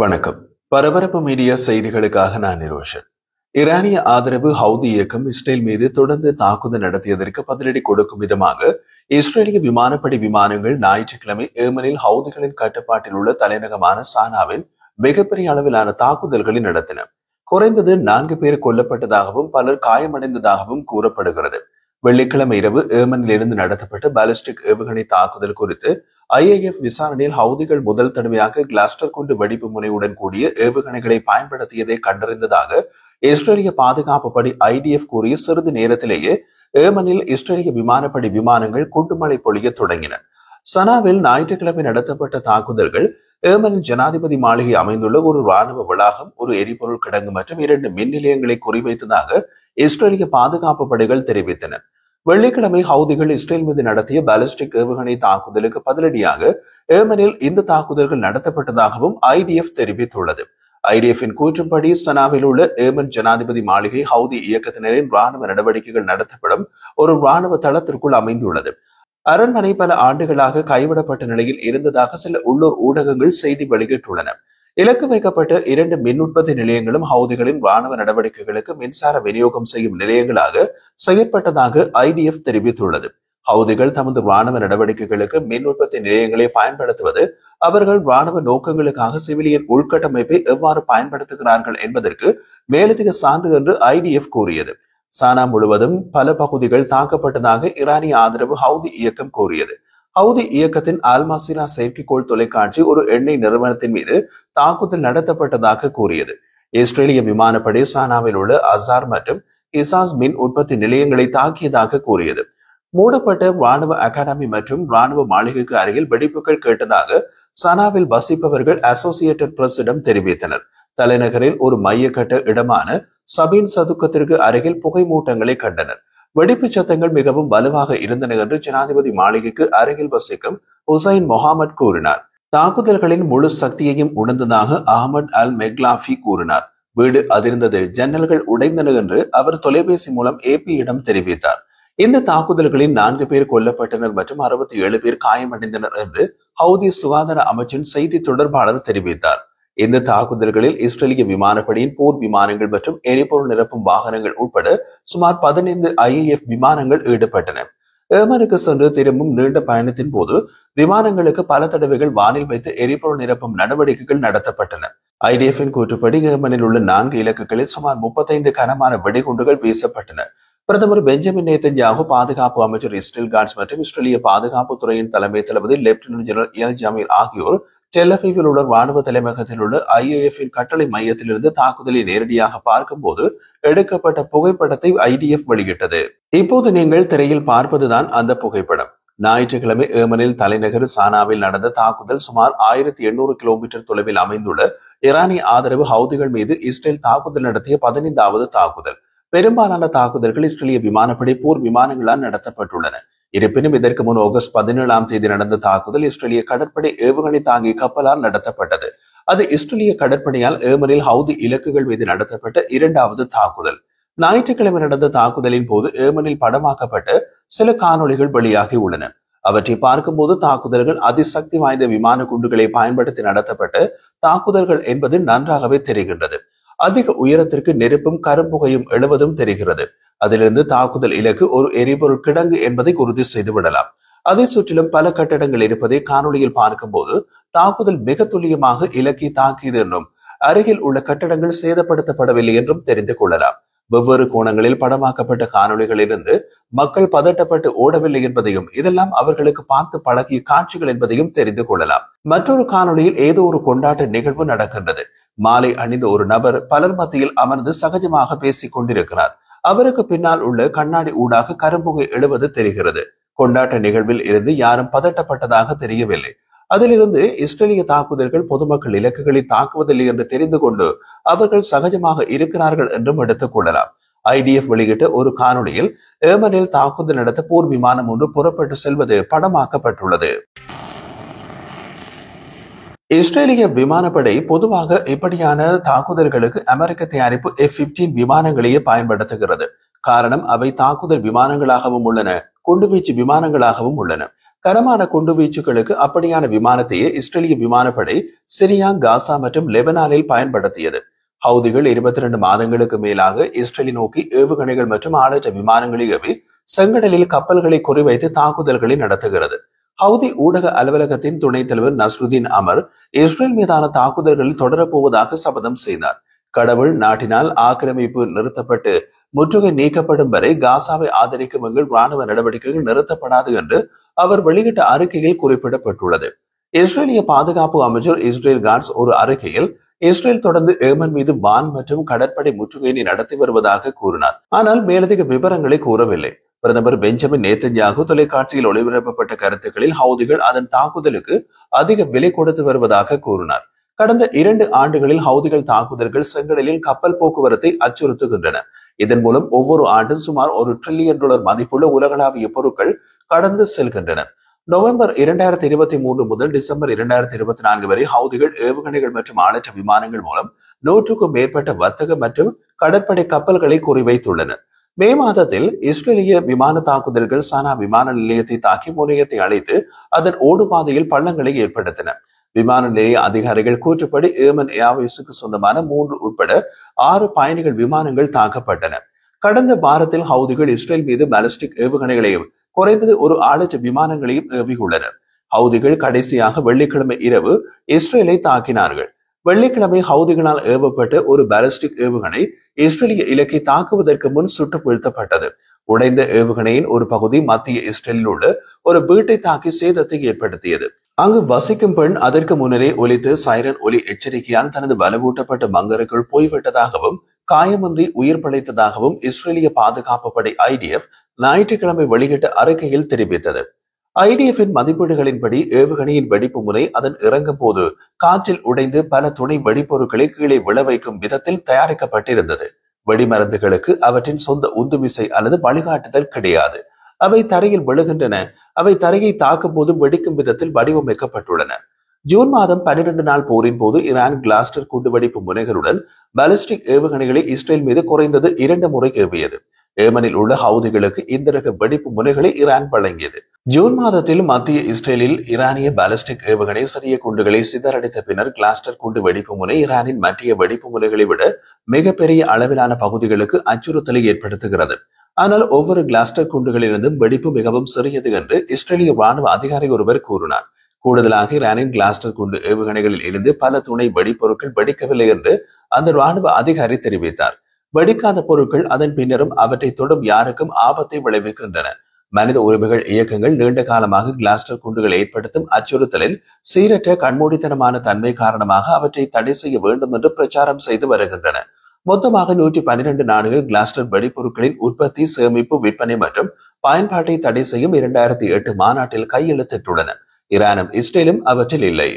வணக்கம். பரபரப்பு மீடியா செய்திகளுக்காக நான் நிரோஷன். ஈரானிய ஆதரவு ஹவுதி இயக்கம் இஸ்ரேல் மீது தொடர்ந்து தாக்குதல் நடத்தியதற்கு பதிலடி கொடுக்கும் விதமாக இஸ்ரேலிய விமானப்படை விமானங்கள் ஞாயிற்றுக்கிழமை ஏமனில் ஹவுதிகளின் கட்டுப்பாட்டில் உள்ள தலைநகரமான சானாவில் மிகப்பெரிய அளவிலான தாக்குதல்களை நடத்தின. குறைந்தது 4 பேர் கொல்லப்பட்டதாகவும் பலர் காயமடைந்ததாகவும் கூறப்படுகிறது. வெள்ளிக்கிழமை இரவு ஏமனில் இருந்து நடத்தப்பட்ட பாலிஸ்டிக் ஏவுகணை தாக்குதல் குறித்து IAF விசாரணையில் ஹவுதிகள் முதல் தடவையாக கிளாஸ்டர் குண்டு வெடிப்பு முனையுடன் கூடிய ஏவுகணைகளை பயன்படுத்தியதை கண்டறிந்ததாக இஸ்ரேலிய பாதுகாப்பு படை IDF கூறிய சிறிது நேரத்திலேயே ஏமனில் இஸ்ரேலிய விமானப்படை விமானங்கள் குண்டுமழை பொழிய தொடங்கின. சனாவில் ஞாயிற்றுக்கிழமை நடத்தப்பட்ட தாக்குதல்கள் ஏமனின் ஜனாதிபதி மாளிகை அமைந்துள்ள ஒரு ராணுவ வளாகம், ஒரு எரிபொருள் கிடங்கு மற்றும் 2 மின் நிலையங்களை குறிவைத்ததாக இஸ்ரேலிய பாதுகாப்பு படைகள் தெரிவித்தன. வெள்ளிக்கிழமை ஹவுதிகள் இஸ்ரேல் மீது நடத்திய பாலிஸ்டிக் ஏவுகணை தாக்குதலுக்கு பதிலடியாக ஏமனில் இந்த தாக்குதல்கள் நடத்தப்பட்டதாகவும் IDF தெரிவித்துள்ளது. IDF-இன் கூற்றுப்படி சனாவில் உள்ள ஏமன் ஜனாதிபதி மாளிகை ஹவுதி இயக்கத்தினரின் ராணுவ நடவடிக்கைகள் நடத்தப்படும் ஒரு ராணுவ தளத்திற்குள் அமைந்துள்ளது. அரண்மனை பல ஆண்டுகளாக கைவிடப்பட்ட நிலையில் இருந்ததாக சில உள்ளூர் ஊடகங்கள் செய்தி வெளியிட்டுள்ளன. இலக்கு வைக்கப்பட்ட 2 மின் உற்பத்தி நிலையங்களும் ஹவுதிகளின் ராணுவ நடவடிக்கைகளுக்கு மின்சார விநியோகம் செய்யும் நிலையங்களாக செயற்பட்டதாக IDF தெரிவித்துள்ளது. ஹவுதிகள் தமது ராணுவ நடவடிக்கைகளுக்கு மின் உற்பத்தி நிலையங்களை பயன்படுத்துவது அவர்கள் ராணுவ நோக்கங்களுக்காக சிவிலியன் உள்கட்டமைப்பை எவ்வாறு பயன்படுத்துகிறார்கள் என்பதற்கு மேலதிக சான்று என்று IDF கூறியது. சானா முழுவதும் பல பகுதிகள் தாக்கப்பட்டதாக ஈரானிய ஆதரவு ஹவுதி இயக்கம் கூறியது. ஹவுதி இயக்கத்தின் அல்மாசிரா செயற்கைக்கோள் தொலைக்காட்சி ஒரு எண்ணெய் நிறுவனத்தின் மீது தாக்குதல் நடத்தப்பட்டதாக கூறியது. இஸ்ரேலிய விமானப்படை சானாவில் உள்ள அசார் மற்றும் இசாஸ் மின் உற்பத்தி நிலையங்களை தாக்கியதாக கூறியது. மூடப்பட்ட ராணுவ அகாடமி மற்றும் ராணுவ மாளிகைக்கு அருகில் வெடிப்புகள் கேட்டதாக சனாவில் வசிப்பவர்கள் அசோசியேட்டட் பிரஸிடம் தெரிவித்தனர். தலைநகரில் ஒரு மையக்கட்ட இடமான சபீன் சதுக்கத்திற்கு அருகில் புகை மூட்டங்களை கண்டனர். வெடிப்பு சத்தங்கள் மிகவும் வலுவாக இருந்தன என்று ஜனாதிபதி மாளிகைக்கு அருகில் வசிக்கும் ஹுசைன் மொஹாமட் கூறினார். தாக்குதல்களின் முழு சக்தியையும் உணர்ந்ததாக அஹமத் அல் மெக்லாஃபி கூறினார். வீடு அதிர்ந்தது, ஜன்னல்கள் உடைந்தன என்று அவர் தொலைபேசி மூலம் AP-இடம் தெரிவித்தார். இந்த தாக்குதல்களில் 4 பேர் கொல்லப்பட்டனர் மற்றும் 67 பேர் காயமடைந்தனர் என்று ஹவுதி சுகாதார அமைச்சின் செய்தி தொடர்பாளர் தெரிவித்தார். இந்த தாக்குதல்களில் இஸ்ரேலிய விமானப்படையின் போர் விமானங்கள் மற்றும் எரிபொருள் நிரப்பும் வாகனங்கள் உட்பட சுமார் 15 IAF விமானங்கள் ஈடுபட்டன. ஏமனுக்கு சென்று திரும்பும் நீண்ட பயணத்தின் போது விமானங்களுக்கு பல தடவைகள் வானில் வைத்து எரிபொருள் நிரப்பும் நடவடிக்கைகள் நடத்தப்பட்டன. IDF-இன் கூற்றுப்படி ஏமனில் உள்ள 4 இலக்குகளில் சுமார் 35 கனமான வெடிகுண்டுகள் வீசப்பட்டன. பிரதமர் பெஞ்சமின் நேதன்யாகு, பாதுகாப்பு அமைச்சர் இஸ்ரேல் காட்ஸ் மற்றும் இஸ்ரேலிய பாதுகாப்பு துறையின் தலைமை தளபதி லெப்டினன்ட் ஜெனரல் எல் ஜமீர் ஆகியோர் டெல்-அவீவில் உள்ள ராணுவ தலைமையகத்தில் உள்ள IAF-இன் கட்டளை மையத்திலிருந்து தாக்குதலை நேரடியாக பார்க்கும்போது எடுக்கப்பட்ட புகைப்படத்தை IDF வெளியிட்டது. இப்போது நீங்கள் திரையில் பார்ப்பதுதான் அந்த புகைப்படம். ஞாயிற்றுக்கிழமை ஏமனில் தலைநகர் சானாவில் நடந்த தாக்குதல் சுமார் 1800 கிலோமீட்டர் தொலைவில் அமைந்துள்ள ஈரானிய ஆதரவு ஹவுதிகள் மீது இஸ்ரேல் தாக்குதல் நடத்திய 15வது தாக்குதல். பெரும்பாலான தாக்குதல்கள் இஸ்ரேலிய விமானப்படை போர் விமானங்களால் நடத்தப்பட்டுள்ளன. இருப்பினும் இதற்கு முன் ஆகஸ்ட் 17ஆம் தேதி நடந்த தாக்குதல் இஸ்ரேலிய கடற்படை ஏவுகணை தாங்கி கப்பலால் நடத்தப்பட்டது. அது இஸ்ரேலிய கடற்படையால் ஏமனில் ஹவுதி இலக்குகள் மீது நடத்தப்பட்ட 2வது தாக்குதல். ஞாயிற்றுக்கிழமை நடந்த தாக்குதலின் போது ஏமனில் படமாக்கப்பட்ட சில காணொளிகள் வெளியாகி உள்ளன. அவற்றை பார்க்கும்போது தாக்குதல்கள் அதிசக்தி வாய்ந்த விமான குண்டுகளை பயன்படுத்தி நடத்தப்பட்ட தாக்குதல்கள் என்பது நன்றாகவே தெரிகின்றது. அதிக உயரத்திற்கு நெருப்பும் கரும்புகையும் எழுவதும் தெரிகிறது. அதிலிருந்து தாக்குதல் இலக்கு ஒரு எரிபொருள் கிடங்கு என்பதை உறுதி செய்துவிடலாம். அதை சுற்றிலும் பல கட்டடங்கள் இருப்பதை காணொலியில் பார்க்கும்போது தாக்குதல் மிக துல்லியமாக இலக்கை தாக்கியது என்றும் அருகில் உள்ள கட்டடங்கள் சேதப்படுத்தப்படவில்லை என்றும் தெரிந்து கொள்ளலாம். வெவ்வேறு கோணங்களில் படமாக்கப்பட்ட காணொலிகளிலிருந்து மக்கள் பதட்டப்பட்டு ஓடவில்லை என்பதையும் இதெல்லாம் அவர்களுக்கு பார்த்து பழகிய காட்சிகள் என்பதையும் தெரிந்து கொள்ளலாம். மற்றொரு காணொலியில் ஏதோ ஒரு கொண்டாட்ட நிகழ்வு நடக்கின்றது. மாலை அணிந்த ஒரு நபர் பலர் மத்தியில் அமர்ந்து சகஜமாக பேசிக் கொண்டிருக்கிறார். அவருக்கு பின்னால் உள்ள கண்ணாடி ஊடாக கரும்புகை எழுவது தெரிகிறது. கொண்டாட்ட நிகழ்வில் இருந்து யாரும் பதட்டப்பட்டதாக தெரியவில்லை. அதிலிருந்து இஸ்ரேலிய தாக்குதல்கள் பொதுமக்கள் இலக்குகளை தாக்குவதில்லை என்று தெரிந்து கொண்டு அவர்கள் சகஜமாக இருக்கிறார்கள் என்றும் எடுத்துக் கொள்ளலாம். IDF வெளியிட்ட ஒரு காணொலியில் ஏமனில் தாக்குதல் நடத்த போர் விமானம் ஒன்று புறப்பட்டு செல்வது படமாக்கப்பட்டுள்ளது. இஸ்ரேலிய விமானப்படை பொதுவாக இப்படியான தாக்குதல்களுக்கு அமெரிக்க தயாரிப்பு F-15 விமானங்களையே பயன்படுத்துகிறது. காரணம், அவை தாக்குதல் விமானங்களாகவும் உள்ளன, குண்டுவீச்சு விமானங்களாகவும் உள்ளன. கனமான குண்டுவீச்சுகளுக்கு அப்படியான விமானத்தையே இஸ்ரேலிய விமானப்படை சிரியா, காசா மற்றும் லெபனானில் பயன்படுத்தியது. ஹவுதிகள் 22 மாதங்களுக்கு மேலாக இஸ்ரேலை நோக்கி ஏவுகணைகள் மற்றும் ஆளற்ற விமானங்களை ஏவி செங்கடலில் கப்பல்களை குறிவைத்து தாக்குதல்களை நடத்துகிறது. ஹவுதி ஊடக அலுவலகத்தின் துணைத் தலைவர் நஸ்ருதீன் அமர் இஸ்ரேல் மீதான தாக்குதல்களில் தொடரப்போவதாக சபதம் செய்தார். கடவுள் நாட்டினால் ஆக்கிரமிப்பு நிறுத்தப்பட்டு முற்றுகை நீக்கப்படும் வரை காசாவை ஆதரிக்கும் எங்கள் ராணுவ நடவடிக்கைகள் நிறுத்தப்படாது என்று அவர் வெளியிட்ட அறிக்கையில் குறிப்பிடப்பட்டுள்ளது. இஸ்ரேலிய பாதுகாப்பு அமைச்சர் இஸ்ரேல் காட்ஸ் ஒரு அறிக்கையில் இஸ்ரேல் தொடர்ந்து ஏமன் மீது வான் மற்றும் கடற்படை முற்றுகையினை நடத்தி வருவதாக கூறினார். ஆனால் மேலதிக விவரங்களை கூறவில்லை. பிரதமர் பெஞ்சமின் நேத்தன்யாகு தொலைக்காட்சியில் ஒளிபரப்பப்பட்ட கருத்துக்களில் ஹவுதிகள் அதன் தாக்குதலுக்கு அதிக விலை கொடுத்து வருவதாக கூறினார். கடந்த 2 ஆண்டுகளில் ஹவுதிகள் தாக்குதல்கள் செங்கடலில் கப்பல் போக்குவரத்தை அச்சுறுத்துகின்றன. இதன் மூலம் ஒவ்வொரு ஆண்டும் சுமார் $1 டிரில்லியன் மதிப்புள்ள உலகளாவிய பொருட்கள் கடந்து செல்கின்றன. நவம்பர் 2023 முதல் டிசம்பர் 2024 வரை ஹவுதிகள் ஏவுகணைகள் மற்றும் ஆளற்ற விமானங்கள் மூலம் 100க்கும் மேற்பட்ட வர்த்தக மற்றும் கடற்படை கப்பல்களை குறிவைத்துள்ளனர். மே மாதத்தில் இஸ்ரேலிய விமான தாக்குதல்கள் சனா விமான நிலையத்தை தாக்கி முனையத்தை அழைத்து அதன் ஓடுபாதையில் பள்ளங்களை ஏற்படுத்தின. விமான நிலைய அதிகாரிகள் கூற்றுப்படி ஏமன் ஏர்வேஸுக்கு சொந்தமான 3 உட்பட 6 பயணிகள் விமானங்கள் தாக்கப்பட்டன. கடந்த வாரத்தில் ஹவுதிகள் இஸ்ரேல் மீது பாலிஸ்டிக் ஏவுகணைகளையும் குறைந்தது ஒரு ஆளற்ற விமானங்களையும் ஏவியுள்ளனர். ஹவுதிகள் கடைசியாக வெள்ளிக்கிழமை இரவு இஸ்ரேலை தாக்கினார்கள். வெள்ளிக்கிழமை ஹவுதிகளால் ஏவப்பட்ட ஒரு பாலிஸ்டிக் ஏவுகணை இஸ்ரேலிய இலக்கை தாக்குவதற்கு முன் சுட்டு வீழ்த்தப்பட்டது. உடைந்த ஏவுகணையின் ஒரு பகுதி மத்திய இஸ்ரேலில் உள்ள ஒரு வீட்டை தாக்கி சேதத்தை ஏற்படுத்தியது. அங்கு வசிக்கும் பெண் அதற்கு முன்னரே ஒலித்து சைரன் ஒலி எச்சரிக்கையால் தனது வலுவூட்டப்பட்ட பங்கருக்குள் போய்விட்டதாகவும் காயமின்றி உயிர் பிழைத்ததாகவும் இஸ்ரேலிய பாதுகாப்பு படை IDF ஞாயிற்றுக்கிழமை வெளியிட்ட அறிக்கையில் தெரிவித்தது. IDF-இன் மதிப்பீடுகளின்படி ஏவுகணையின் வெடிப்பு முனை அதன் இறங்கும் போது காற்றில் உடைந்து பல துணை வெடிப்பொருட்களை கீழே விழ வைக்கும் விதத்தில் தயாரிக்கப்பட்டிருந்தது. வெடிமருந்துகளுக்கு அவற்றின் சொந்த உந்துவிசை அல்லது வழிகாட்டுதல் கிடையாது. அவை தரையில் விழுகின்றன. அவை தரையை தாக்கும் போது வெடிக்கும் விதத்தில் வடிவமைக்கப்பட்டுள்ளன. ஜூன் மாதம் 12 நாள் போரின் போது ஈரான் கிளாஸ்டர் குண்டுவெடிப்பு முனைகளுடன் பாலிஸ்டிக் ஏவுகணைகளை இஸ்ரேல் மீது குறைந்தது 2 முறை ஏவியது. ஏமனில் உள்ள ஹவுதிகளுக்கு இந்த ரக வெடிப்பு முனைகளை ஈரான் வழங்கியது. ஜூன் மாதத்தில் மத்திய இஸ்ரேலில் ஈரானிய பாலிஸ்டிக் ஏவுகணை சிறிய குண்டுகளை சிதறடித்த பின்னர் கிளாஸ்டர் குண்டு வெடிப்பு முனை ஈரானின் மற்ற வெடிப்பு முனைகளை விட மிகப்பெரிய அளவிலான பகுதிகளுக்கு அச்சுறுத்தலை ஏற்படுத்துகிறது. ஆனால் ஒவ்வொரு கிளாஸ்டர் குண்டுகளிலிருந்தும் வெடிப்பு மிகவும் சிறியது என்று இஸ்ரேலிய ராணுவ அதிகாரி ஒருவர் கூறினார். கூடுதலாக ஈரானின் கிளாஸ்டர் குண்டு ஏவுகணைகளில் இருந்து பல துணை வெடிப்பொருட்கள் வெடிக்கவில்லை என்று அந்த ராணுவ அதிகாரி தெரிவித்தார். வெடிக்காத பொருட்கள் அதன் பின்னரும் அவற்றை தொடும் யாருக்கும் ஆபத்தை விளைவிக்கின்றன. மனித உரிமைகள் இயக்கங்கள் நீண்ட காலமாக கிளாஸ்டர் குண்டுகள் ஏற்படுத்தும் அச்சுறுத்தலின் சீரற்ற கண்மூடித்தனமான தன்மை காரணமாக அவற்றை தடை செய்ய வேண்டும் என்று பிரச்சாரம் செய்து வருகின்றன. மொத்தமாக 112 நாடுகள் கிளாஸ்டர் வெடிப்பொருட்களின் உற்பத்தி, சேமிப்பு, விற்பனை மற்றும் பயன்பாட்டை தடை செய்யும் 2008 மாநாட்டில் கையெழுத்திட்டுள்ளன. ஈரானும் இஸ்ரேலும் அவற்றில் இல்லை.